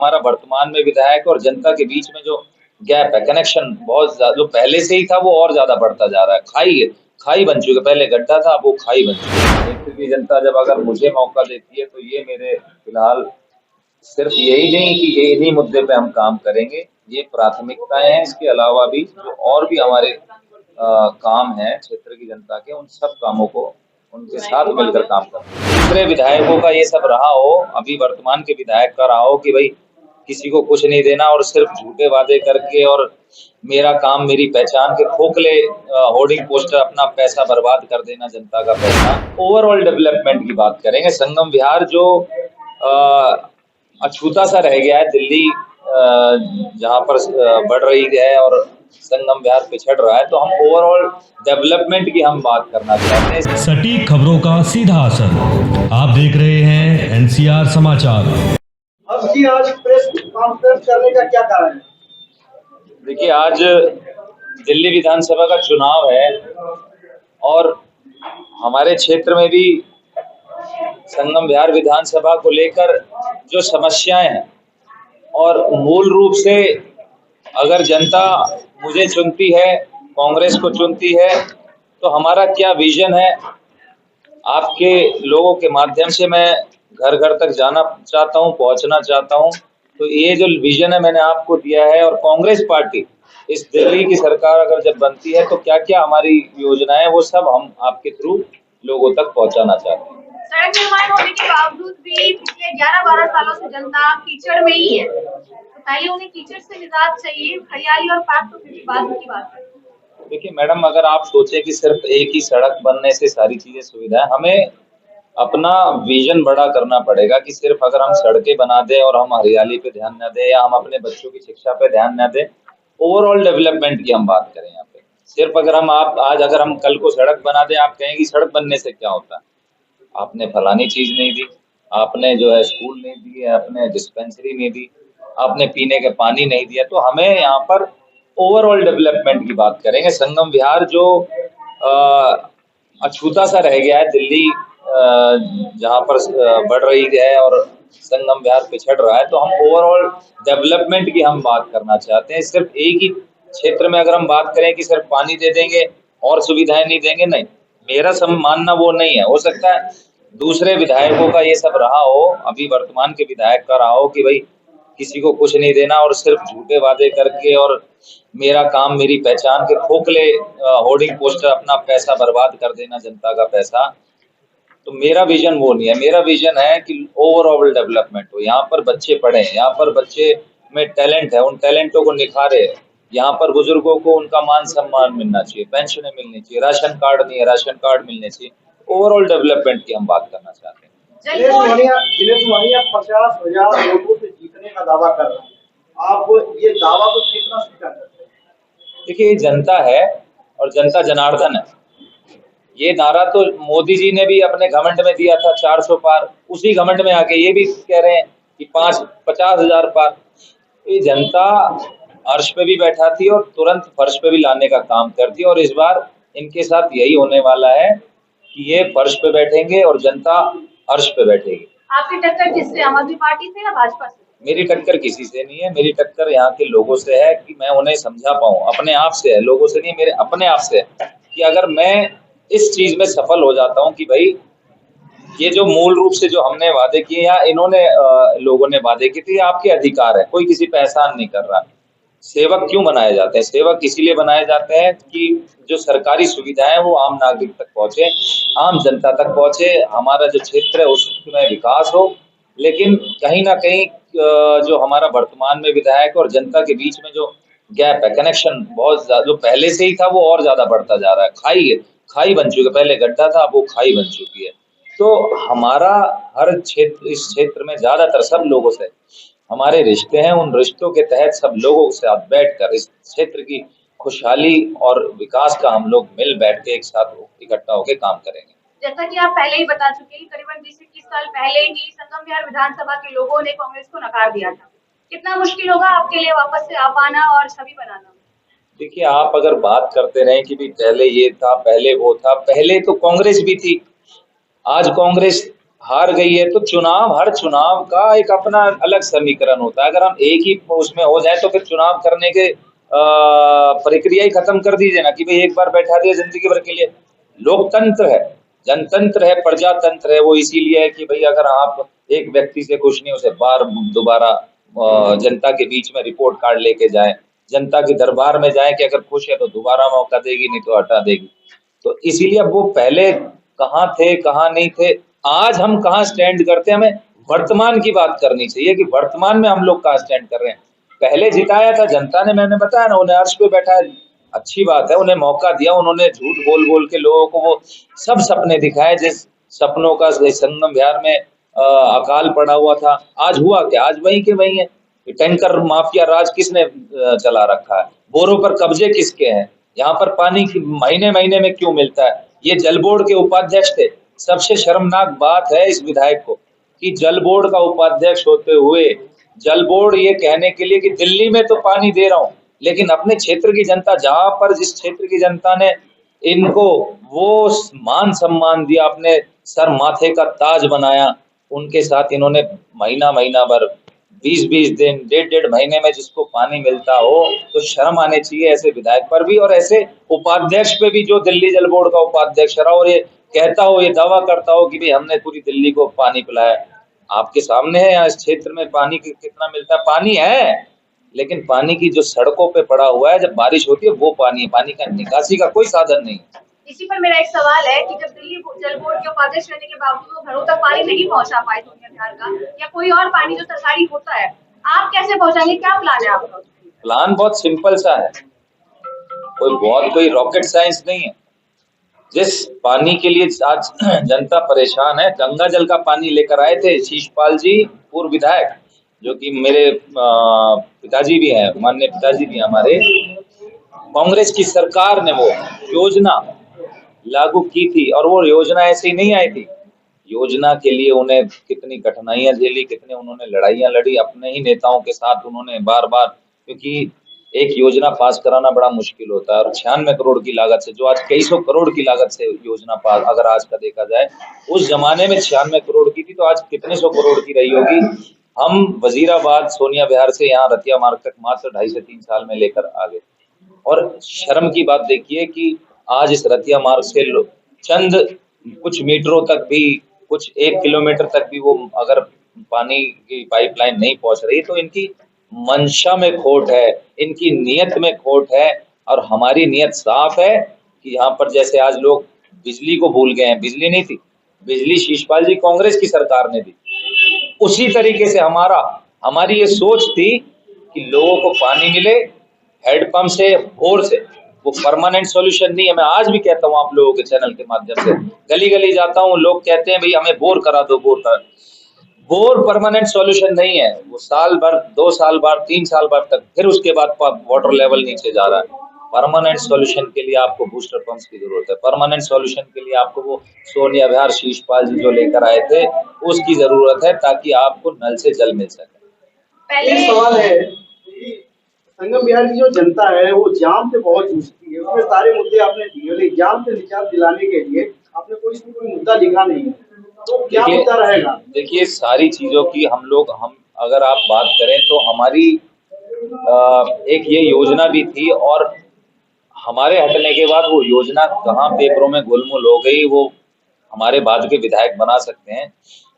हमारा वर्तमान में विधायक और जनता के बीच में जो गैप है, कनेक्शन बहुत ज़्यादा जो पहले से ही था वो और ज़्यादा बढ़ता जा रहा है। खाई बन चुकी है, पहले गड्ढा था अब वो खाई बन चुकी है। क्षेत्र की जनता जब अगर मुझे मौका देती है तो ये मेरे फिलहाल सिर्फ यही नहीं कि ये इन्हीं मुद्दे पे हम काम करेंगे, ये प्राथमिकताएं हैं। इसके अलावा भी जो और भी हमारे काम हैं क्षेत्र की जनता के, उन सब कामों को उनके साथ मिलकर काम करना। दूसरे विधायकों का ये सब रहा हो, अभी वर्तमान के विधायक का रहा हो कि भाई किसी को कुछ नहीं देना और सिर्फ झूठे वादे करके और मेरा काम मेरी पहचान के खोखले होर्डिंग पोस्टर अपना पैसा बर्बाद कर देना, जनता का पैसा। ओवरऑल डेवलपमेंट की बात करेंगे। संगम विहार जो अछूता सा रह गया है, दिल्ली जहां पर बढ़ रही है और संगम विहार पिछड़ रहा है, तो हम ओवरऑल डेवलपमेंट की हम बात करना चाहते हैं। सटीक खबरों का सीधा असर आप देख रहे हैं एनसीआर समाचार। आज प्रेस कॉन्फ्रेंस करने का क्या कारण है? देखिए, आज दिल्ली विधानसभा का चुनाव है और हमारे क्षेत्र में भी संगम विहार विधानसभा को लेकर जो समस्याएं हैं, और मूल रूप से अगर जनता मुझे चुनती है, कांग्रेस को चुनती है, तो हमारा क्या विजन है, आपके लोगों के माध्यम से मैं घर घर तक जाना चाहता हूं, पहुंचना चाहता हूं। तो ये जो विजन है मैंने आपको दिया है, और कांग्रेस पार्टी इस दिल्ली की सरकार अगर जब बनती है तो क्या क्या हमारी योजनाएं, वो सब हम आपके थ्रू लोगों तक पहुंचाना चाहते हैं। सड़क निर्माण होने के बावजूद भी पिछले 11-12 सालों से जनता कीचड़ में ही है। तो पहले उन्हें कीचड़ से निजात चाहिए, हरियाली और पार्क तो फिर बाद की बात है। देखिए मैडम, अगर आप सोचें कि सिर्फ एक ही सड़क बनने से सारी चीजें सुविधा है, हमें अपना विजन बड़ा करना पड़ेगा कि सिर्फ अगर हम सड़कें बना दें और हम हरियाली पे ध्यान न दें या हम अपने बच्चों की शिक्षा पे ध्यान न दें, ओवरऑल डेवलपमेंट की हम बात करें यहाँ पे। सिर्फ अगर हम आप आज अगर हम कल को सड़क बना दें, आप कहेंगे सड़क बनने से क्या होता है, आपने फलानी चीज नहीं दी, आपने जो है स्कूल नहीं दिए, आपने डिस्पेंसरी नहीं दी, आपने पीने के पानी नहीं दिया। तो हमें यहाँ पर ओवरऑल डेवलपमेंट की बात करेंगे। संगम विहार जो अछूता सा रह गया है, दिल्ली जहां पर बढ़ रही है और संगम विहार पिछड़ रहा है, तो हम ओवरऑल डेवलपमेंट की हम बात करना चाहते हैं। सिर्फ एक ही क्षेत्र में अगर हम बात करें कि सिर्फ पानी दे देंगे और सुविधाएं नहीं देंगे, नहीं, मेरा मानना वो नहीं है। हो सकता है दूसरे विधायकों का ये सब रहा हो, अभी वर्तमान के विधायक का रहा हो कि भाई किसी को कुछ नहीं देना और सिर्फ झूठे वादे करके और मेरा काम मेरी पहचान के खोखले होर्डिंग पोस्टर अपना पैसा बर्बाद कर देना, जनता का पैसा। तो मेरा विजन वो नहीं है। मेरा विजन है कि ओवरऑल डेवलपमेंट हो, यहाँ पर बच्चे पढ़े, यहाँ पर बच्चे में टैलेंट है, उन टैलेंटों को निखारे, यहाँ पर बुजुर्गों को उनका मान सम्मान मिलना चाहिए, पेंशनें मिलनी चाहिए, राशन कार्ड नहीं है राशन कार्ड मिलने चाहिए। ओवरऑल डेवलपमेंट की हम बात करना चाहते हैं। दिनेश वानिया 50,000 वोटों से जीतने का दावा कर रहे हैं, आप ये दावा को कितना स्वीकार करते हैं? देखिए, ये जनता है और जनता जनार्दन है। ये नारा तो मोदी जी ने भी अपने घमंड में दिया था 400 पार, उसी घमंड में आके ये भी कह रहे हैं कि 50,000 पार। ये जनता अर्श पे भी बैठा थी और तुरंत फर्श पे भी लाने का काम करती है, और इस बार इनके साथ यही होने वाला है कि ये फर्श पे बैठेंगे और जनता अर्श पे बैठेगी। आपकी टक्कर किससे, आम आदमी पार्टी से या भाजपा से? मेरी टक्कर किसी से नहीं है, मेरी टक्कर यहाँ के लोगों से है कि मैं उन्हें समझा पाऊं, अपने आप से है, लोगों से नहीं, मेरे अपने आप से है कि अगर मैं इस चीज में सफल हो जाता हूं कि भाई ये जो मूल रूप से जो हमने वादे किए या इन्होंने लोगों ने वादे किए थे, ये आपके अधिकार है, कोई किसी पे एहसान नहीं कर रहा। सेवक क्यों बनाए जाते हैं? सेवक इसीलिए बनाए जाते हैं कि जो सरकारी सुविधाएं वो आम नागरिक तक पहुंचे, आम जनता तक पहुंचे, हमारा जो क्षेत्र है उसमें विकास हो। लेकिन कहीं ना कहीं जो हमारा वर्तमान में विधायक और जनता के बीच में जो गैप है, कनेक्शन बहुत ज्यादा जो पहले से ही था वो और ज्यादा बढ़ता जा रहा है। खाई बन चुकी है, पहले गड्ढा था अब वो खाई बन चुकी है। तो हमारा हर क्षेत्र, इस क्षेत्र में ज्यादातर सब लोगों से हमारे रिश्ते हैं, उन रिश्तों के तहत सब लोगों के साथ बैठकर इस क्षेत्र की खुशहाली और विकास का हम लोग मिल बैठ के एक साथ इकट्ठा होकर काम करेंगे। जैसा कि आप पहले ही बता चुके हैं, करीबन 20-21 साल पहले ही संगम विहार विधानसभा के लोगों ने कांग्रेस को नकार दिया था। कितना मुश्किल होगा आपके लिए वापस से आ पाना और छवि बनाना? देखिए, आप अगर बात करते रहे कि भी पहले ये था, पहले वो था, पहले तो कांग्रेस भी थी। आज कांग्रेस हार गई है, तो चुनाव, हर चुनाव का एक अपना अलग समीकरण होता है। अगर हम एक ही उसमें हो जाए तो फिर चुनाव करने के प्रक्रिया ही खत्म कर दीजिए ना, कि भाई एक बार बैठा दिया जिंदगी भर के लिए। लोकतंत्र है, जनतंत्र है, प्रजातंत्र है, वो इसीलिए है कि भाई अगर आप एक व्यक्ति से खुश नहीं, उसे बार दोबारा जनता के बीच में रिपोर्ट कार्ड लेके जाए, जनता के दरबार में जाए कि अगर खुश है तो दोबारा मौका देगी, नहीं तो हटा देगी। तो इसीलिए अब वो पहले कहाँ थे, कहाँ नहीं थे, आज हम कहाँ स्टैंड करते हैं, हमें वर्तमान की बात करनी चाहिए कि वर्तमान में हम लोग कहाँ स्टैंड कर रहे हैं। पहले जिताया था जनता ने, मैंने बताया ना, उन्हें अर्श पे बैठाया, अच्छी बात है, उन्हें मौका दिया, उन्होंने झूठ बोल बोल के लोगों को वो सब सपने दिखाए, जिस सपनों का संगम विहार में अकाल पड़ा हुआ था। आज हुआ क्या? आज वही के वही है। टैंकर माफिया राज किसने चला रखा है? बोरों पर कब्जे किसके हैं? यहाँ पर पानी की महीने महीने में क्यों मिलता है? ये जल बोर्ड के उपाध्यक्ष थे। सबसे शर्मनाक बात है इस विधायक को कि जल बोर्ड का उपाध्यक्ष होते हुए जल बोर्ड ये कहने के लिए कि दिल्ली में तो पानी दे रहा हूं, लेकिन अपने क्षेत्र की जनता, जहां पर जिस क्षेत्र की जनता ने इनको वो मान सम्मान दिया, अपने सर माथे का ताज बनाया, उनके साथ इन्होंने महीना महीना भर, 20-20 दिन, डेढ़ महीने में जिसको पानी मिलता हो, तो शर्म आने चाहिए ऐसे विधायक पर भी और ऐसे उपाध्यक्ष पे भी जो दिल्ली जल बोर्ड का उपाध्यक्ष रहा और ये कहता हो, ये दावा करता हो कि भाई हमने पूरी दिल्ली को पानी पिलाया। आपके सामने है, यहाँ इस क्षेत्र में पानी कितना मिलता है? पानी है, लेकिन पानी की जो सड़कों पे पड़ा हुआ है, जब बारिश होती है वो पानी है, पानी का निकासी का कोई साधन नहीं। इसी पर मेरा एक सवाल है कि जब दिल्ली जल बोर्ड के उपाध्यक्ष रहने के बावजूद वो घरों तक पानी नहीं पहुंचा पाए सोनिया विहार का, या कोई और पानी जो सरकारी होता है, आप कैसे पहुंचाएंगे? क्या प्लान है आपका? प्लान बहुत सिंपल सा है, कोई रॉकेट साइंस नहीं है। जिस पानी के लिए आज जनता परेशान है, गंगा जल का पानी लेकर आए थे शीशपाल जी, पूर्व विधायक, जो कि मेरे पिताजी भी हैं, माननीय पिताजी भी हैं हमारे। कांग्रेस की सरकार ने वो योजना लागू की थी और वो योजना ऐसे ही नहीं आई थी। योजना के लिए उन्हें कितनी कठिनाइयां झेली, कितने उन्होंने लड़ाइयां लड़ी अपने ही नेताओं के साथ, उन्होंने बार बार, क्योंकि एक योजना पास कराना बड़ा मुश्किल होता है और 96 करोड़ की लागत से, जो आज कई सौ करोड़ की लागत से योजना पास, अगर आज का देखा जाए, उस जमाने में 96 करोड़ की थी, तो आज कितने सौ करोड़ की रही होगी। हम वजीराबाद सोनिया विहार से यहाँ रतिया मार्ग तक मात्र 2.5 से 3 साल में लेकर आ गए। और शर्म की बात देखिए कि आज इस रतिया मार्ग से चंद कुछ मीटरों तक भी, कुछ 1 किलोमीटर तक भी वो अगर पानी की पाइपलाइन नहीं पहुंच रही, तो इनकी मंशा में खोट है, इनकी नियत में खोट है। और हमारी नियत साफ है कि यहाँ पर जैसे आज लोग बिजली को भूल गए हैं, बिजली नहीं थी, बिजली शीशपाल जी कांग्रेस की सरकार ने दी, उसी तरीके से हमारी ये सोच थी कि लोगों को पानी मिले हैंडपंप से, बोर से। वो परमानेंट सॉल्यूशन नहीं है। मैं आज भी कहता हूँ आप लोगों के चैनल के माध्यम से, गली गली जाता हूँ, लोग कहते हैं भाई हमें बोर करा दो, बोर परमानेंट सॉल्यूशन नहीं है। वो साल भर, 2 साल बाद, 3 साल बाद तक, फिर उसके बाद वाटर लेवल नीचे जा रहा है। परमानेंट सॉल्यूशन के लिए आपको बूस्टर पंप्स की जरूरत है, परमानेंट सॉल्यूशन के लिए आपको वो सोनिया विहार शीशपाल जी जो लेकर आए थे उसकी जरूरत है, ताकि आपको नल से जल मिल सके। पहले सवाल है कि संगम विहार की जो जनता है वो जाम से बहुत जूझती है, उसमें सारे मुद्दे आपने दिए, लेकिन जाम से निजात दिलाने के लिए आपने कोई मुद्दा लिखा नहीं है, तो क्या मुद्दा रहेगा? देखिए, सारी चीजों की हम अगर आप बात करें तो हमारी एक ये योजना भी थी, और हमारे हटने के बाद वो योजना कहाँ पेपरों में गुलमुल हो गई, वो हमारे बाद के विधायक बना सकते हैं।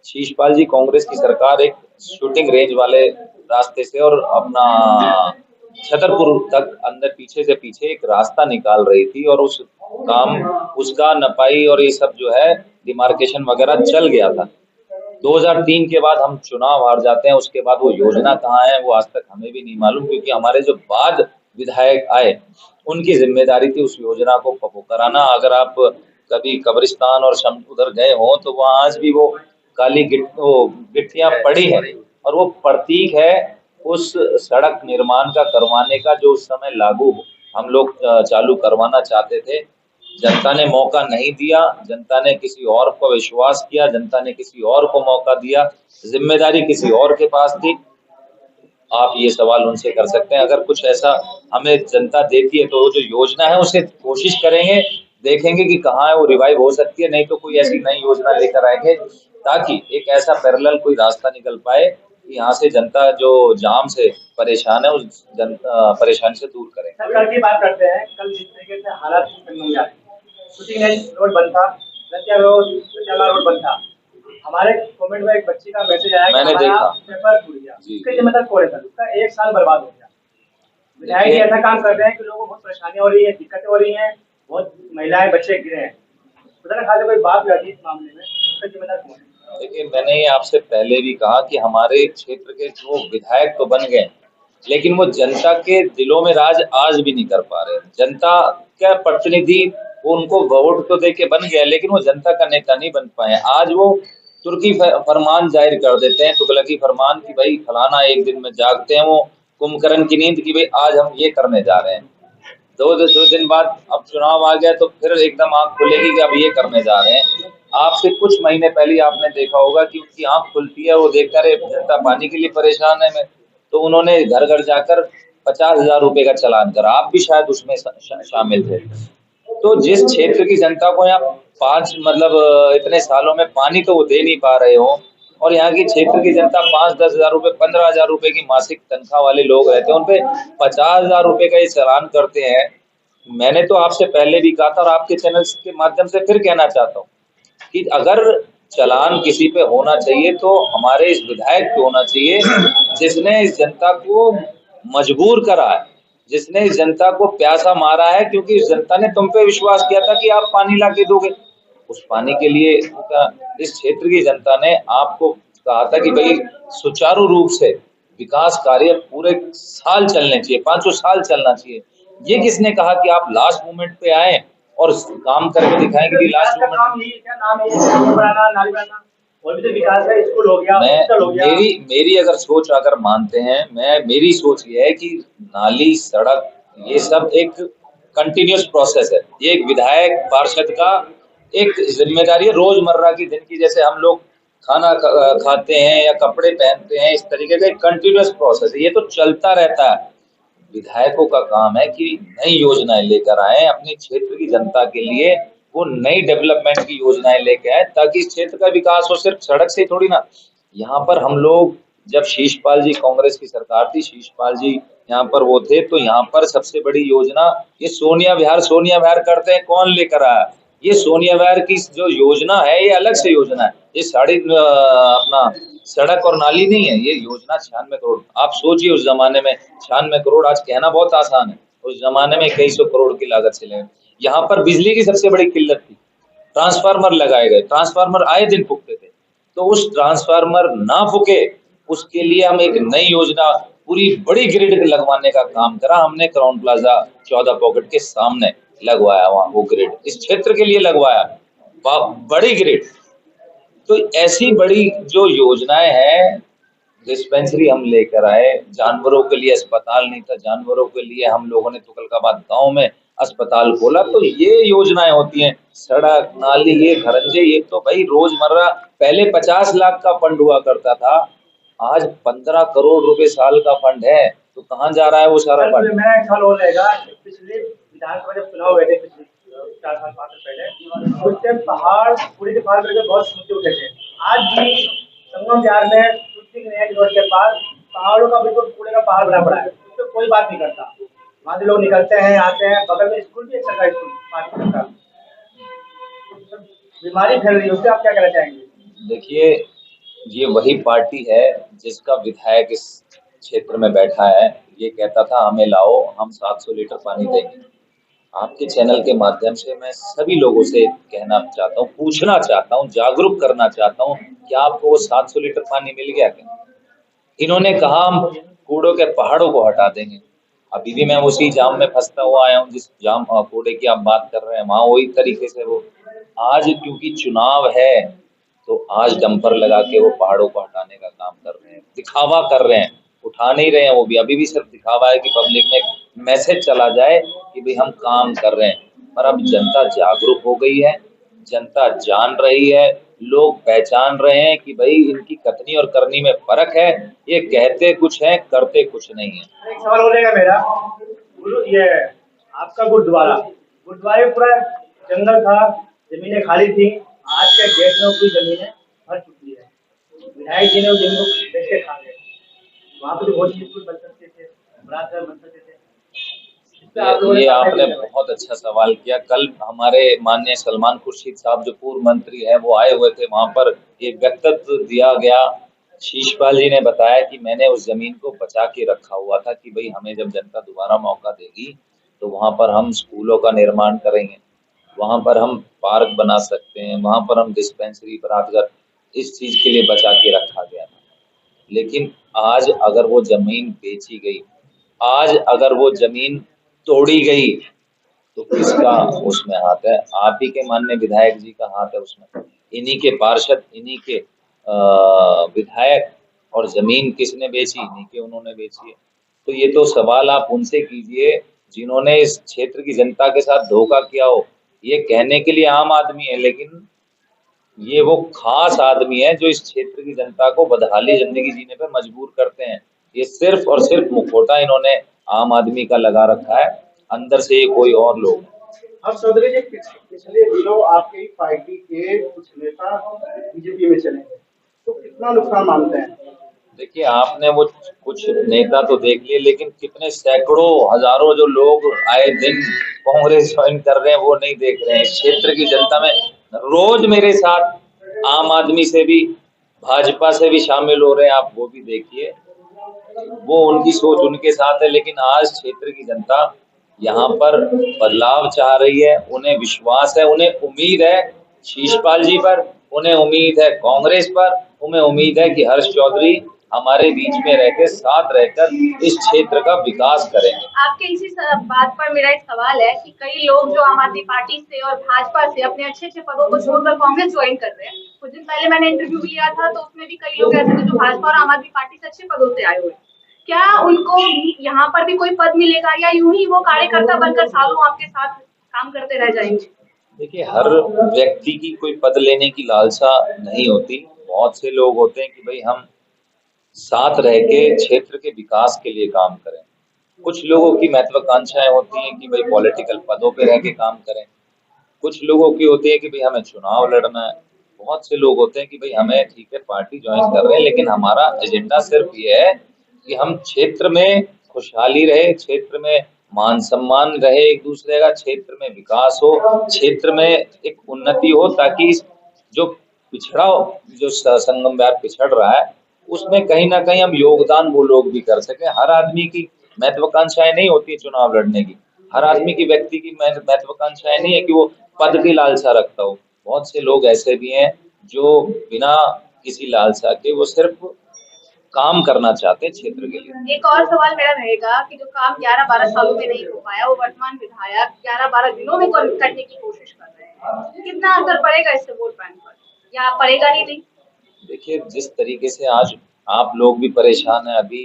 शीशपाल जी, कांग्रेस की सरकार एक शूटिंग रेंज वाले रास्ते से और अपना छतरपुर तक अंदर पीछे से पीछे एक रास्ता निकाल रही थी, और उसका नपाई और ये सब जो है डिमार्केशन वगैरह चल गया था। 2003 के बाद हम चुनाव हार जाते हैं, उसके बाद वो योजना कहाँ है वो आज तक हमें भी नहीं मालूम, क्योंकि हमारे जो बाद विधायक आए उनकी जिम्मेदारी थी उस योजना को पको कराना। अगर आप कभी कब्रिस्तान और उधर गए हो तो वहाँ आज भी वो काली गिट्टियां पड़ी है, और वो प्रतीक है उस सड़क निर्माण का करवाने का जो उस समय लागू हम लोग चालू करवाना चाहते थे। जनता ने मौका नहीं दिया, जनता ने किसी और को विश्वास किया, जनता ने किसी और को मौका दिया, जिम्मेदारी किसी और के पास थी। आप ये सवाल उनसे कर सकते हैं। अगर कुछ ऐसा हमें जनता देती है तो जो योजना है उसे कोशिश करेंगे देखेंगे कि कहाँ है वो रिवाइव हो सकती है, नहीं तो कोई ऐसी नई योजना लेकर आएंगे ताकि एक ऐसा पैरेलल कोई रास्ता निकल पाए कि यहाँ से जनता जो जाम से परेशान है उस परेशानी से दूर करें। सर कल की बात करते हैं, कल जिस तरीके से हालात संगम में शूटिंग रेंज रोड बंद था, लतिया रोड बंद था। हमारे कमेंट में एक बच्ची का मैसेज आया कि मैंने हमारा देखा। पेपर टूट गया, जी। इसके जिम्मेदार कौन है सर? उसका 1 साल बर्बाद हो गया। विधायक जी ऐसा काम कर रहे हैं कि लोगों को बहुत परेशानियां हो रही है, दिक्कतें हो रही हैं, बहुत महिलाएं बच्चे गिरे हैं। खुदा न खाते कोई बात हुई इस मामले में, उसका जिम्मेदार कौन है? देखिए, मैंने आपसे पहले भी कहा कि हमारे क्षेत्र के जो विधायक तो बन गए, लेकिन वो जनता के दिलों में राज आज भी नहीं कर पा रहे। जनता का प्रतिनिधि, वो उनको वोट तो देके बन गया, लेकिन वो जनता का नेता नहीं बन पाए। आज वो तुर्की फरमान जाहिर कर देते हैं, तुगलकी फरमान कि भाई फलाना एक दिन में जागते हैं वो कुंभकर्ण की नींद की भाई आज हम ये करने जा रहे हैं। दो दिन बाद अब चुनाव आ गया तो फिर एकदम आंख खुलेगी कि अब ये करने जा रहे हैं। आपसे कुछ महीने पहले आपने देखा होगा कि उनकी आंख खुलती है, वो देखता रहे जनता पानी के लिए परेशान है मैं, तो उन्होंने घर घर जाकर 50,000 रुपए का चालान करा। आप भी शायद उसमें शामिल थे। तो जिस क्षेत्र की जनता को यहाँ इतने सालों में पानी तो वो दे नहीं पा रहे हो, और यहाँ की क्षेत्र की जनता 5-10 हजार रुपए 15,000 रुपए की मासिक तनख्वाह वाले लोग रहते हैं, उनपे 50,000 रुपए का ये चालान करते हैं। मैंने तो आपसे पहले भी कहा था और आपके चैनल के माध्यम से फिर कहना चाहता हूँ कि अगर चालान किसी पे होना चाहिए तो हमारे इस विधायक पे होना चाहिए जिसने इस जनता को मजबूर करा है, जिसने इस जनता को प्यासा मारा है, क्योंकि इस जनता ने तुम पे विश्वास किया था कि आप पानी ला के दोगे। उस पानी के लिए इस क्षेत्र की जनता ने आपको कहा था कि भाई सुचारू रूप से विकास कार्य पूरे साल चलने चाहिए, 5 साल चलना चाहिए। ये किसने कहा कि आप लास्ट मोमेंट पे आए और काम करके दिखाएंगे कि लास्ट मोमेंट? नाम ही क्या नाम है, रोड बनाना, नाली बनाना, और भी तो विकास है, स्कूल हो गया, हॉस्पिटल हो गया। मेरी अगर सोच अगर मानते हैं, मेरी सोच ये है कि नाली, सड़क, ये सब एक कंटिन्यूअस प्रोसेस है। ये एक विधायक पार्षद का एक जिम्मेदारी है, रोजमर्रा की दिन की, जैसे हम लोग खाना खाते हैं या कपड़े पहनते हैं, इस तरीके का एक कंटिन्यूअस प्रोसेस है, ये तो चलता रहता है। विधायकों का काम है कि नई योजनाएं लेकर आए अपने क्षेत्र की जनता के लिए, वो नई डेवलपमेंट की योजनाएं लेके आए ताकि इस क्षेत्र का विकास हो। सिर्फ सड़क से थोड़ी ना। यहाँ पर हम लोग जब शीशपाल जी, कांग्रेस की सरकार थी, शीशपाल जी यहाँ पर वो थे, तो यहाँ पर सबसे बड़ी योजना ये सोनिया विहार करते हैं, कौन लेकर आया? ये सोनिया विहार की जो योजना है ये अलग से योजना है, ये अपना सड़क और नाली नहीं है, ये योजना 96 करोड़। आप सोचिए उस जमाने में 96 करोड़, आज कहना बहुत आसान है, उस जमाने में कई सौ करोड़ की लागत से लगे। यहाँ पर बिजली की सबसे बड़ी किल्लत थी, ट्रांसफार्मर लगाए गए, ट्रांसफार्मर आए दिन फूकते थे, तो उस ट्रांसफार्मर ना फूके उसके लिए हम एक नई योजना, पूरी बड़ी ग्रिड लगवाने का काम करा हमने। क्राउन प्लाजा 14 पॉकेट के सामने लगवाया, वहां वो ग्रिड इस क्षेत्र के लिए लगवाया, बड़ी ग्रिड। तो ऐसी बड़ी जो योजनाएं हैं, डिस्पेंसरी हम लेकर आए, जानवरों के लिए अस्पताल नहीं था, जानवरों के लिए हम लोगों ने तुगलकाबाद गांव में अस्पताल खोला। तो ये योजनाएं होती हैं, सड़क, नाली, ये खरंजे, ये तो भाई रोजमर्रा। पहले 50 लाख का फंड हुआ करता था, आज 15 करोड़ रुपए साल का फंड है, तो कहाँ जा रहा है वो सारा फंड? मेरा एक साल हो जाएगा, पिछले विधानसभा जब चुनाव हुए थे पिछले 4 साल 5 साल पहले, उस टाइम पहाड़ पूरे के पहाड़ करके बहुत मुद्दे उठे थे। आज भी संगम बिहार में शूटिंग रेंज रोड के पास पहाड़ों का बिल्कुल पूरे का पहाड़ बना पड़ा है, उस पर कोई बात नहीं करता। वहाँ से लोग निकलते हैं, आते हैं, बगल में स्कूल भी एक सरकारी स्कूल, पानी का बीमारी फैल रही है, उससे आप क्या कहना चाहेंगे? देखिए, ये वही पार्टी है जिसका विधायक इस क्षेत्र में बैठा है, ये कहता था हमें लाओ, हम 700 लीटर पानी देंगे। आपके चैनल के माध्यम से मैं सभी लोगों से कहना चाहता हूँ, पूछना चाहता हूँ, जागरूक करना चाहता हूँ कि आपको वो 700 लीटर पानी मिल गया क्या? इन्होंने कहा हम कूड़ों के पहाड़ों को हटा देंगे। अभी भी मैं उसी जाम में फंसता हुआ आया हूँ, जिस जाम कूड़े की आप बात कर रहे हैं, वहां वही तरीके से वो आज क्योंकि चुनाव है तो आज डंपर लगा के वो पहाड़ों को हटाने का काम कर रहे हैं, दिखावा कर रहे हैं, उठा नहीं रहे हैं वो भी, अभी भी सिर्फ दिखावा है कि पब्लिक में मैसेज चला जाए कि भाई हम काम कर रहे हैं। पर अब जनता जागरूक हो गई है, जनता जान रही है, लोग पहचान रहे हैं कि भाई इनकी कथनी और करनी में फर्क है, ये कहते कुछ है करते कुछ नहीं है। एक सवाल हो जाएगा मेरा, ये आपका गुरुद्वारे पूरा जंगल था, जमीनें खाली थी, आज के डेट में पूरी जमीनें भर चुकी है। विधायक जी ने उस जमीन को बेच के खा गए। वहाँ पे तो बहुत स्कूल बन सकते थे, बरात घर बन सकते थे। इस पे आप लोगों ने ये कार्रवाई आपने नहीं करवाई। बहुत अच्छा सवाल किया। कल हमारे माननीय सलमान खुर्शीद साहब जो पूर्व मंत्री है वो आए हुए थे, वहां पर एक वक्तव्य दिया गया। शीशपाल जी ने बताया कि मैंने उस जमीन को बचा के रखा हुआ था कि भाई हमें जब जनता दोबारा मौका देगी तो वहां पर हम स्कूलों का निर्माण करेंगे, वहां पर हम पार्क बना सकते हैं, वहां पर हम डिस्पेंसरी बरातघर, इस चीज के लिए बचा के रखा गया था। लेकिन आज अगर वो जमीन बेची गई, आज अगर वो जमीन तोड़ी गई, तो किसका उसमें हाथ है? आप ही के माननीय विधायक जी का हाथ है उसमें, इन्हीं के पार्षद, इन्हीं के विधायक। और जमीन किसने बेची? इन्हीं के, उन्होंने बेची है। तो ये तो सवाल आप उनसे कीजिए जिन्होंने इस क्षेत्र की जनता के साथ धोखा किया हो। ये कहने के लिए आम आदमी है, लेकिन ये वो खास आदमी है जो इस क्षेत्र की जनता को बदहाली जिंदगी जीने पे मजबूर करते हैं। ये सिर्फ और सिर्फ मुखौटा इन्होंने आम आदमी का लगा रखा है, अंदर से ये कोई और लोग हैं। अब चौधरी जी, पिछले दिनों आपकी ही पार्टी के कुछ नेता बीजेपी में चले गए, तो कितना नुकसान मानते हैं? देखिए, आपने वो कुछ नेता तो देख लिए, लेकिन कितने सैकड़ों हजारों जो लोग आए दिन कांग्रेस ज्वाइन कर रहे हैं वो नहीं देख रहे हैं। इस क्षेत्र की जनता में रोज मेरे साथ आम आदमी से भी, भाजपा से भी शामिल हो रहे हैं, आप वो भी देखिए। वो उनकी सोच उनके साथ है, लेकिन आज क्षेत्र की जनता यहाँ पर बदलाव चाह रही है। उन्हें विश्वास है, उन्हें उम्मीद है शीशपाल जी पर, उन्हें उम्मीद है कांग्रेस पर, उन्हें उम्मीद है कि हर्ष चौधरी हमारे बीच में रहकर, साथ रहकर इस क्षेत्र का विकास करेंगे। आपके इसी बात पर मेरा एक सवाल है कि कई लोग जो आम आदमी पार्टी से और भाजपा से अपने अच्छे अच्छे पदों को छोड़कर कांग्रेस ज्वाइन कर रहे हैं। कुछ दिन पहले मैंने इंटरव्यू लिया था तो उसमें भी कई लोग ऐसे थे जो भाजपा और आम आदमी पार्टी से अच्छे पदों से आए हुए हैं। क्या उनको भी यहाँ पर भी कोई पद मिलेगा या यूं ही वो कार्यकर्ता बनकर सालों आपके साथ काम करते रह जाएंगे? देखिए, हर व्यक्ति की कोई पद लेने की लालसा नहीं होती। बहुत से लोग होते हैं कि भाई हम साथ रह के क्षेत्र के विकास के लिए काम करें। कुछ लोगों की महत्वाकांक्षाएं होती हैं कि भाई पॉलिटिकल पदों पे रह के काम करें। कुछ लोगों की होती है कि भाई हमें चुनाव लड़ना है। बहुत से लोग होते हैं कि भाई हमें, ठीक है, पार्टी ज्वाइन कर रहे हैं, लेकिन हमारा एजेंडा सिर्फ ये है कि हम क्षेत्र में खुशहाली रहे, क्षेत्र में मान सम्मान रहे एक दूसरे का, क्षेत्र में विकास हो, क्षेत्र में एक उन्नति हो, ताकि जो पिछड़ा, जो संगम बिहार पिछड़ रहा है, उसमें कहीं ना कहीं हम योगदान वो लोग भी कर सके। हर आदमी की महत्वाकांक्षाएं नहीं होती चुनाव लड़ने की। हर आदमी की, व्यक्ति की महत्वाकांक्षाएं नहीं है कि वो पद की लालसा रखता हो। बहुत से लोग ऐसे भी हैं जो बिना किसी लालसा के वो सिर्फ काम करना चाहते हैं क्षेत्र के लिए। एक और सवाल मेरा रहेगा कि जो काम 11-12 सालों में नहीं हो पाया वो वर्तमान विधायक 11-12 दिनों में करने की कोशिश कर रहे हैं। कितना असर पड़ेगा इससे वोट बैंक पर या पड़ेगा ही नहीं? देखिए, जिस तरीके से आज आप लोग भी परेशान हैं, अभी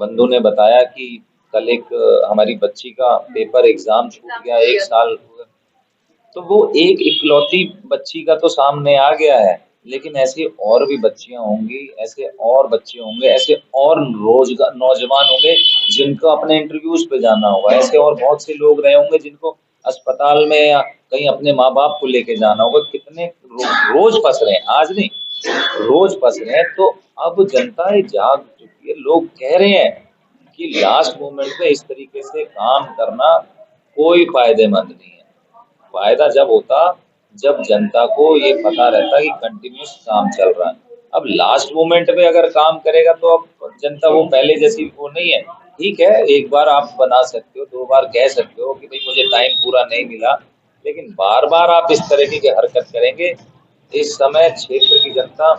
बंधु ने बताया कि कल एक हमारी बच्ची का पेपर एग्जाम छूट गया, 1 साल हो गए। तो वो एक इकलौती बच्ची का तो सामने आ गया है, लेकिन ऐसी और भी बच्चियां होंगी, ऐसे और बच्चे होंगे, ऐसे और रोजगार नौजवान होंगे जिनको अपने इंटरव्यूज पे जाना होगा। ऐसे और बहुत से लोग रहे होंगे जिनको अस्पताल में या कहीं अपने माँ बाप को लेके जाना होगा। कितने रोज फंस रहे हैं, आज नहीं, रोज फंस रहे हैं। तो अब जनता ये जाग चुकी है। लोग कह रहे हैं कि लास्ट मोमेंट पे इस तरीके से काम करना कोई फायदेमंद नहीं है। फायदा जब होता जब जनता को ये पता रहता कि कंटिन्यूस काम चल रहा है। अब लास्ट मोमेंट पे अगर काम करेगा तो अब जनता वो पहले जैसी वो नहीं है। ठीक है, एक बार आप बना सकते हो, 2 बार कह सकते हो कि भाई मुझे टाइम पूरा नहीं मिला, लेकिन बार बार आप इस तरीके की हरकत करेंगे। इस समय क्षेत्र की जनता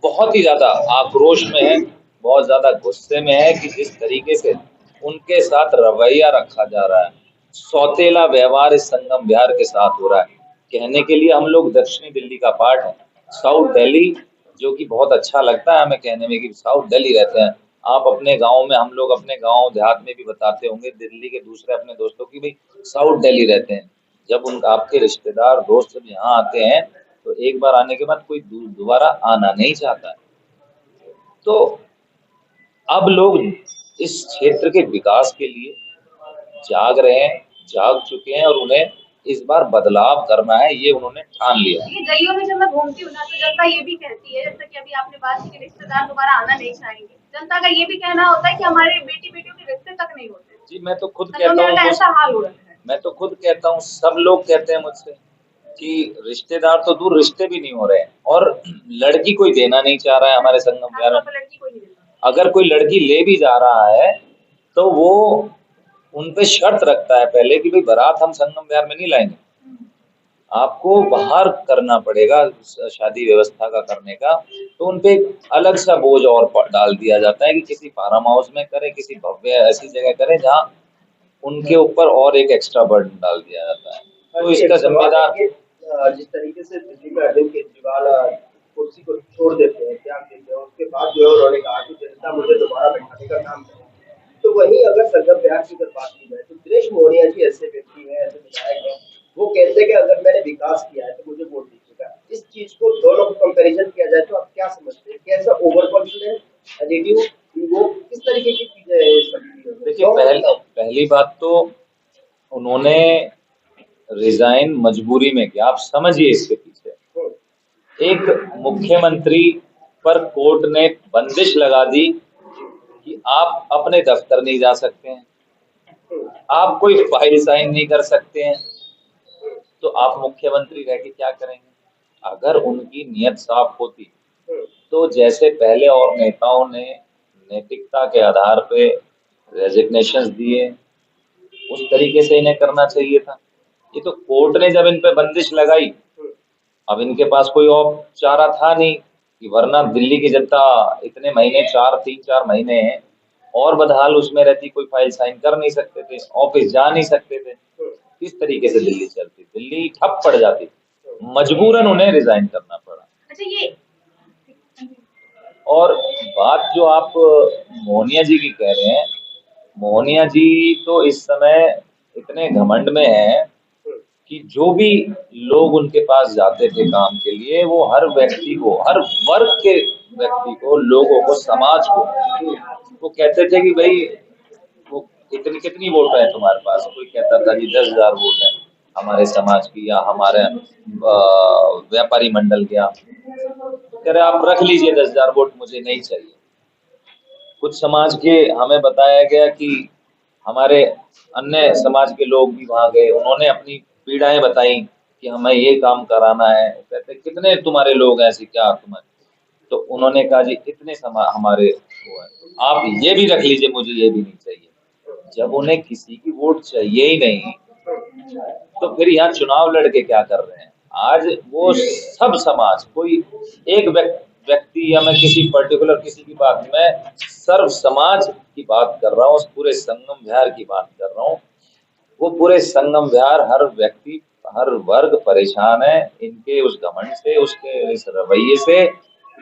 बहुत ही ज्यादा आक्रोश में है, बहुत ज्यादा गुस्से में है कि जिस तरीके से उनके साथ रवैया रखा जा रहा है, सौतेला व्यवहार इस संगम बिहार के साथ हो रहा है। कहने के लिए हम लोग दक्षिणी दिल्ली का पार्ट है, साउथ दिल्ली, जो कि बहुत अच्छा लगता है हमें कहने में कि साउथ दिल्ली रहते हैं। आप अपने गांव में, हम लोग अपने गांव देहात में भी बताते होंगे दिल्ली के दूसरे अपने दोस्तों की, भाई साउथ दिल्ली रहते हैं। जब उन आपके रिश्तेदार दोस्त जब यहाँ आते हैं तो एक बार आने के बाद कोई दोबारा आना नहीं चाहता है। तो अब लोग इस क्षेत्र के विकास के लिए जाग रहे हैं, जाग चुके हैं, और उन्हें इस बार बदलाव करना है, ये उन्होंने ठान लिया है। ये गलियों में जब मैं घूमती हूँ ना, तो जनता ये भी कहती है, जैसे कि अभी आपने बात की कि रिश्तेदार दोबारा आना नहीं चाहेंगे, जनता का ये भी कहना होता है कि हमारे बेटी बेटियों के रिश्ते तक नहीं होते। जी मैं तो खुद संगम कहता बिहार का हूँ, ऐसा हाल हो रखा है। मैं तो खुद कहता हूँ, सब लोग कहते हैं मुझसे कि रिश्तेदार तो दूर, रिश्ते भी नहीं हो रहे हैं, और लड़की कोई देना नहीं चाह रहा है हमारे संगम बिहार में। खासतौर पर लड़की कोई नहीं देता। अगर कोई लड़की ले भी जा रहा है तो वो उन पे शर्त रखता है पहले कि भाई बारात हम संगम बिहार में नहीं लाएंगे, आपको बाहर करना पड़ेगा शादी व्यवस्था का करने का। तो उन पे एक अलग सा बोझ और डाल दिया जाता है कि किसी फार्म हाउस में करें, किसी भव्य ऐसी जगह करें जहाँ उनके ऊपर और एक एक्स्ट्रा बर्डन डाल दिया जाता है। तो इसका जिम्मेदार जिस तरीके से दिल्ली में अरविंद केजरीवाल कुर्सी को छोड़ देते हैं, त्याग देते हैं, उसके बाद जो है उन्होंने कहा कि जनता मुझे दोबारा बैठाने का काम करे। तो वहीं अगर संगम बिहार की अगर बात की जाए तो दिनेश मोहनिया जी ऐसे व्यक्ति हैं, ऐसे विधायक हैं, वो कहते हैं कि अगर मैंने विकास किया है तो मुझे वोट दीजिएगा। इस चीज को दोनों को कंपैरिजन किया जाए तो आप क्या समझते हैं, कैसा ओवर कॉन्फिडेंस, एटीट्यूड, ईगो, किस तरीके की चीजें हैं इस सब? देखिए, पहली बात तो उन्होंने रिजाइन मजबूरी में किया, आप समझिए इसके पीछे। एक मुख्यमंत्री पर कोर्ट ने बंदिश लगा दी कि आप अपने दफ्तर नहीं जा सकते हैं, आप कोई फाइल साइन नहीं कर सकते हैं, तो आप मुख्यमंत्री रह के क्या करेंगे? अगर उनकी नियत साफ होती तो जैसे पहले और नेताओं ने नैतिकता के आधार पे रेजिग्नेशंस दिए, उस तरीके से इन्हें करना चाहिए था। ये तो कोर्ट ने जब इन पे बंदिश लगाई, अब इनके पास कोई और चारा था नहीं कि, वरना दिल्ली की जनता इतने महीने 3-4 महीने और बदहाल उसमें रहती, कोई फाइल साइन कर नहीं सकते थे, ऑफिस जा नहीं सकते थे। किस तरीके से दिल्ली चलती, दिल्ली ठप पड़ जाती, मजबूरन उन्हें रिजाइन करना पड़ा। अच्छा, ये और बात जो आप मोहनिया जी की कह रहे हैं, मोहनिया जी तो इस समय इतने घमंड में हैं कि जो भी लोग उनके पास जाते थे काम के लिए, वो हर व्यक्ति को, हर वर्ग के व्यक्ति को, लोगों को, समाज को, वो कहते थे कि भाई वो कितनी वोट है तुम्हारे पास? कोई कहता था जी 10,000 वोट है हमारे समाज की या हमारे व्यापारी मंडल के। आप कह रहे आप रख लीजिए 10,000 वोट, मुझे नहीं चाहिए। कुछ समाज के हमें बताया गया कि हमारे अन्य समाज के लोग भी वहां गए, उन्होंने अपनी पीड़ाएं बताई कि हमें ये काम कराना है। कहते कितने तुम्हारे लोग हैं ऐसे, क्या तुम्हारे? तो उन्होंने कहा जी इतने हमारे वो है, आप ये भी रख लीजिए, मुझे ये भी नहीं चाहिए। जब उन्हें किसी की वोट चाहिए ही नहीं, तो फिर यहाँ चुनाव लड़के क्या कर रहे हैं? आज वो सब समाज, कोई एक व्यक्ति या मैं किसी पर्टिकुलर किसी की बात में, सर्व समाज की बात कर रहा हूँ, उस पूरे संगम बिहार की बात कर रहा हूँ। वो पूरे संगम बिहार, हर व्यक्ति, हर वर्ग परेशान है इनके उस घमंड से, उसके इस रवैये से,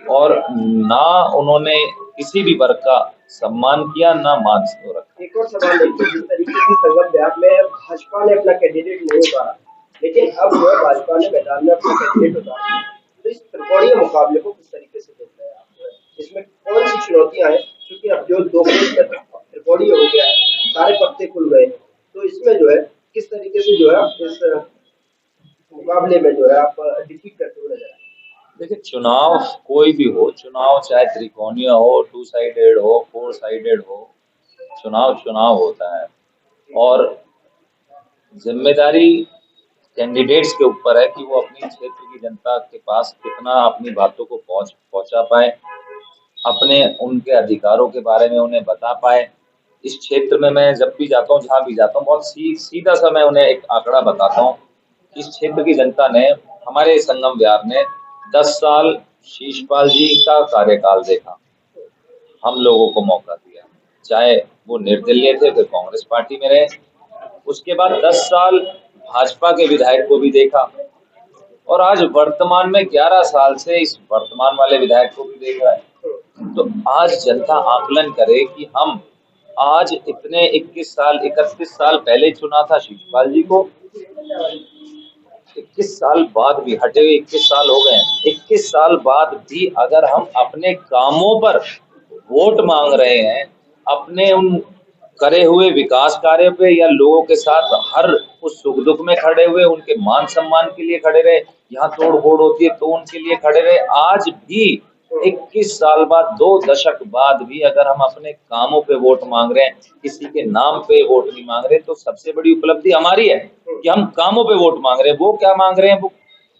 और ना उन्होंने किसी भी वर्ग का सम्मान किया, ना मान रखा। एक और सवाल देखिए, जिस तरीके से संगम बिहार में भाजपा ने अपना कैंडिडेट नहीं उतारा, लेकिन अब जो है भाजपा ने मैदान में अपना कैंडिडेट उतारा, तो इस त्रिकोणीय मुकाबले को किस तरीके से देख रहे हैं आप? इसमें कौन सी चुनौतियां हैं? क्योंकि अब जो दो त्रिकोणीय हो गया है, सारे पत्ते खुल गए, तो इसमें जो है किस तरीके से जो है इस मुकाबले में जो है आप डिफीट करते हुए नजर आए? देखिए, चुनाव कोई भी हो, चुनाव चाहे त्रिकोणीय हो, 2 साइडेड हो, 4 साइडेड हो, चुनाव होता है। और जिम्मेदारी कैंडिडेट्स के ऊपर है कि वो अपनी क्षेत्र की जनता के पास कितना अपनी बातों को पहुंचा पाए, अपने उनके अधिकारों के बारे में उन्हें बता पाए। इस क्षेत्र में मैं जब भी जाता हूँ, जहाँ भी जाता हूँ, बहुत सीधा सा मैं उन्हें एक आंकड़ा बताता हूँ। इस क्षेत्र की जनता ने, हमारे संगम बिहार ने 10 साल शीशपाल जी का कार्यकाल देखा, हम लोगों को मौका दिया, चाहे वो निर्दलीय थे, फिर कांग्रेस पार्टी में रहे। उसके बाद 10 साल भाजपा के विधायक को भी देखा, और आज वर्तमान में 11 साल से इस वर्तमान वाले विधायक को भी देख रहा है। तो आज जनता आकलन करे कि हम आज इतने 31 साल पहले चुना था शिवपाल जी को, 21 साल बाद भी, हटे हुए 21 साल हो गए, 21 साल बाद भी अगर हम अपने कामों पर वोट मांग रहे हैं, अपने उन करे हुए विकास कार्य पे या लोगों के साथ हर उस सुख दुख में खड़े हुए, उनके मान सम्मान के लिए खड़े रहे। यहाँ तोड़ फोड़ होती है तो उनके लिए खड़े रहे। आज भी 21 साल बाद, 2 दशक बाद भी अगर हम अपने कामों पे वोट मांग रहे हैं, किसी के नाम पे वोट नहीं मांग रहे, तो सबसे बड़ी उपलब्धि हमारी है कि हम कामों पे वोट मांग रहे हैं। वो क्या मांग रहे हैं?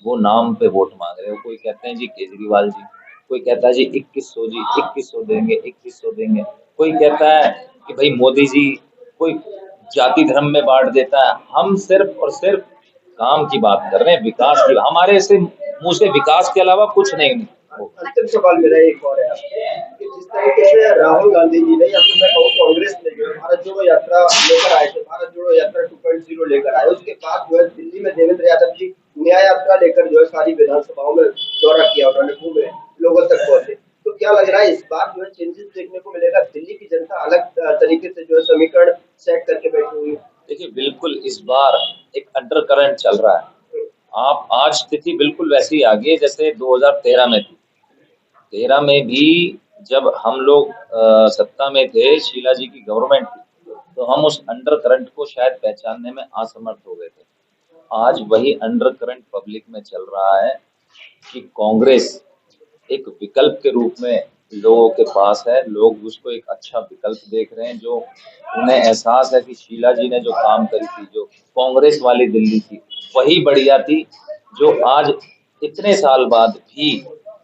वो नाम पे वोट मांग रहे हैं। कोई कहते हैं जी केजरीवाल जी, कोई कहता है जी 2100 जी, 2100 देंगे, 2100 देंगे। कोई कहता है कि भाई मोदी जी, कोई जाति धर्म में बांट देता है। हम सिर्फ और सिर्फ काम की बात कर रहे हैं, विकास की। हमारे से मुंह से विकास के अलावा कुछ नहीं। अंतिम सवाल मेरा एक और है आपसे कि जिस तरीके से राहुल गांधी जी ने या फिर मैं कहूँ कांग्रेस ने जो है भारत जोड़ो यात्रा लेकर आए थे, भारत जोड़ो यात्रा 2.0 लेकर आए, उसके बाद जो है दिल्ली में देवेंद्र यादव जी न्याय यात्रा लेकर जो है सारी विधानसभाओं में दौरा किया, उन्होंने घूमे, लोगों तक पहुंचे। तो क्या लग रहा है इस बार जो है चेंजेस देखने को मिलेगा? दिल्ली की जनता अलग तरीके से जो है समीकरण सेट करके बैठी हुई है। देखिए, बिल्कुल इस बार एक अंडर करंट चल रहा है। आप आज स्थिति बिल्कुल वैसी आ गई है जैसे 2013 में थी। 13 में भी जब हम लोग सत्ता में थे, शीला जी की गवर्नमेंट थी, तो हम उस अंडर करंट को शायद पहचानने में असमर्थ हो गए थे। आज वही अंडर करंट पब्लिक में चल रहा है कि कांग्रेस एक विकल्प के रूप में लोगों के पास है। लोग उसको एक अच्छा विकल्प देख रहे हैं। जो उन्हें एहसास है कि शीला जी ने जो काम करी थी, जो कांग्रेस वाली दिल्ली थी, वही बढ़िया थी। जो आज इतने साल बाद भी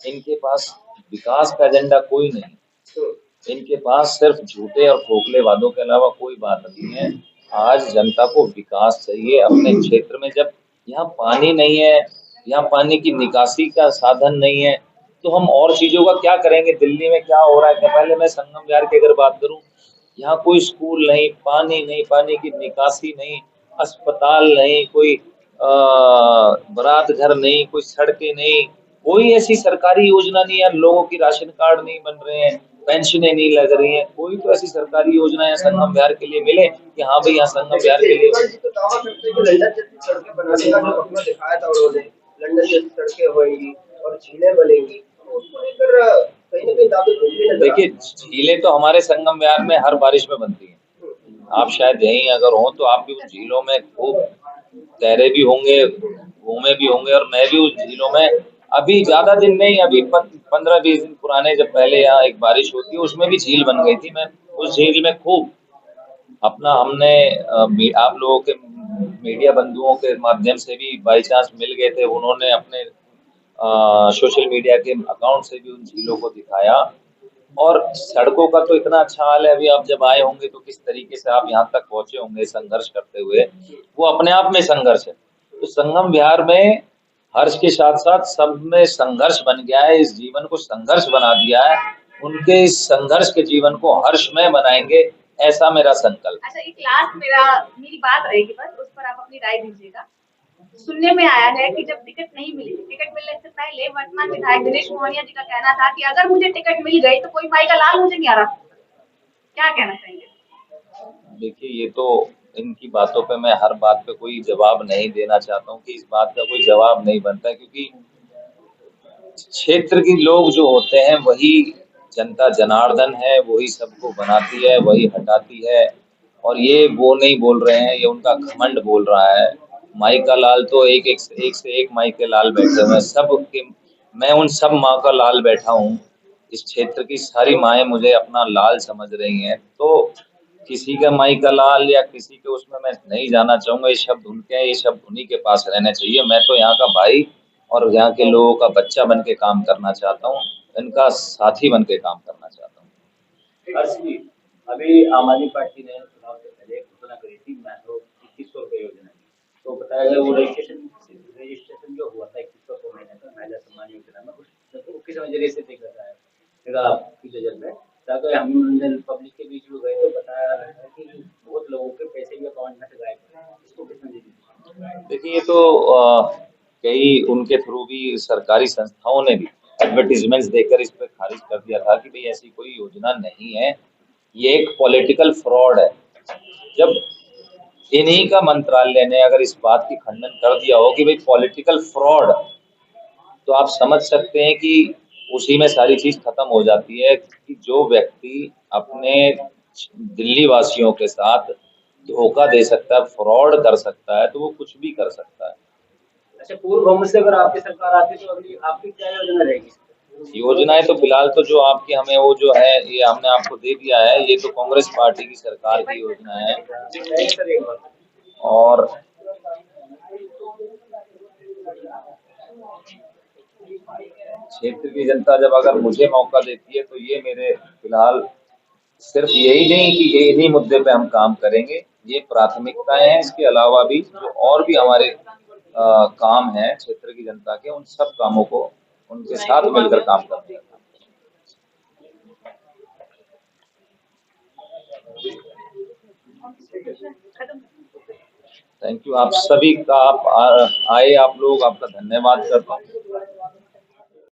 इनके पास विकास का एजेंडा कोई नहीं, इनके पास सिर्फ झूठे और खोखले वादों के अलावा कोई बात नहीं है। आज जनता को विकास चाहिए अपने क्षेत्र में। जब यहाँ पानी नहीं है, यहाँ पानी की निकासी का साधन नहीं है, तो हम और चीजों का क्या करेंगे? दिल्ली में क्या हो रहा है? पहले मैं संगम विहार की अगर बात करूं, यहाँ कोई स्कूल नहीं, पानी नहीं, पानी की निकासी नहीं, अस्पताल नहीं, कोई बारात घर नहीं, कोई सड़कें नहीं, कोई ऐसी सरकारी योजना नहीं है। लोगों की राशन कार्ड नहीं बन रहे हैं, पेंशनें नहीं लग रही हैं। कोई तो ऐसी सरकारी योजना है संगम विहार के लिए मिले कि हाँ भाई यहाँ संगम विहार के लिए। तो दावा करते हैं कि लंदन जैसी सड़कें बनाने का जो अपना दिखाया था उन्होंने, लंदन जैसी सड़कें होंगी और झीलें बनेंगी, तो उसको लेकर कहीं ना कहीं दावे होंगे। देखिए, झीलें तो हमारे संगम विहार में हर बारिश में बनती हैं। आप शायद यहीं अगर हो तो आप भी उस झीलों में खूब तैरे भी होंगे, घूमे भी होंगे। और मैं भी उस झीलों में अभी ज्यादा दिन नहीं, अभी 15-20 दिन पुराने, जब पहले यहाँ एक बारिश होती है उसमें भी झील बन गई थी। मैं उस झील में खूब अपना हमने आप लोगों के मीडिया बंधुओं के माध्यम से भी बाई चांस मिल गए थे। उन्होंने अपने सोशल मीडिया के अकाउंट से भी उन झीलों को दिखाया। और सड़कों का तो इतना अच्छा हाल है। अभी आप जब आए होंगे तो किस तरीके से आप यहाँ तक पहुंचे होंगे संघर्ष करते हुए, वो अपने आप में संघर्ष है। तो संगम विहार में हर्ष के साथ साथ सब में संघर्ष बन गया है। इस जीवन को संघर्ष बना दिया है। उनके इस संघर्ष के जीवन को हर्ष में बनाएंगे, ऐसा मेरा संकल्प। अच्छा, एक लास्ट मेरी बात रहेगी बस, उस पर आप अपनी राय दीजिएगा। सुनने में आया है कि जब टिकट नहीं मिली, टिकट मिलने से पहले वर्तमान विधायक दिनेश मोहनिया जी का कहना था कि अगर मुझे टिकट मिल गई तो कोई माई का लाल मुझे नहीं हरा सकता। क्या कहना चाहिए? देखिए, ये तो इनकी बातों पे मैं हर बात पे कोई जवाब नहीं देना चाहता हूँ कि इस बात का कोई जवाब नहीं बनता, क्योंकि क्षेत्र के लोग जो होते हैं वही जनता जनार्दन है, वही सबको बनाती है, वही हटाती है। और ये वो नहीं बोल रहे हैं, ये उनका घमंड बोल रहा है। माई का लाल तो एक से एक माई के लाल बैठे हुए हैं। सब के मैं उन सब माँ का लाल बैठा हूँ। इस क्षेत्र की सारी माएँ मुझे अपना लाल समझ रही हैं। तो किसी का माई का लाल या किसी के उसमें मैं नहीं जाना चाहूंगा। ये शब्द उनके हैं, ये शब्द उन्हीं के पास रहने चाहिए। मैं तो यहाँ का भाई और यहाँ के लोगों का बच्चा बन के काम करना चाहता हूँ, इनका साथी बन के काम करना चाहता हूँ। हर्ष जी, अभी आम आदमी पार्टी ने चुनाव से पहले एक घोषणा करी थी 2100 रुपये योजना की। तो बताया गया वो रजिस्ट्रेशन जो हुआ था 2100 महीने का महिला सम्मान योजना में, उसके समय जरिए से देख रहा है रिजल्ट है। ताकि हम पब्लिक के बीच में गए तो बताया कि बहुत लोगों के पैसे भी अकाउंट में से गायब हैं। इसको किस नजरिए? देखिए, ये तो कई उनके थ्रू भी सरकारी संस्थाओं ने भी एडवर्टीजमेंट्स देकर इस पर खारिज कर दिया था कि भाई ऐसी कोई योजना नहीं है, ये एक पॉलिटिकल फ्रॉड है। जब इन्हीं का मंत्रालय ने अगर इस बात की खंडन कर दिया हो कि भाई पॉलिटिकल फ्रॉड, तो आप समझ सकते हैं कि उसी में सारी चीज खत्म हो जाती है कि जो व्यक्ति अपने दिल्ली वासियों के साथ धोखा दे सकता है, फ्रॉड कर सकता है, तो वो कुछ भी कर सकता है। अच्छा, पूर्व बहुमत से अगर आपकी सरकार आती तो अगली आपकी क्या योजना रहेगी? योजनाएं तो फिलहाल तो जो आपकी हमें वो जो है ये हमने आपको दे दिया है, ये तो कांग्रेस पार्टी की सरकार की योजना है। सर एक बात, और क्षेत्र की जनता जब अगर मुझे मौका देती है तो ये मेरे फिलहाल सिर्फ यही नहीं कि ये इन्हीं मुद्दे पे हम काम करेंगे, ये प्राथमिकताएं हैं। इसके अलावा भी जो और भी हमारे काम हैं क्षेत्र की जनता के, उन सब कामों को उनके साथ मिलकर काम करते हैं। थैंक यू, आप सभी का आप आए, आप लोग, आपका धन्यवाद करता हूँ।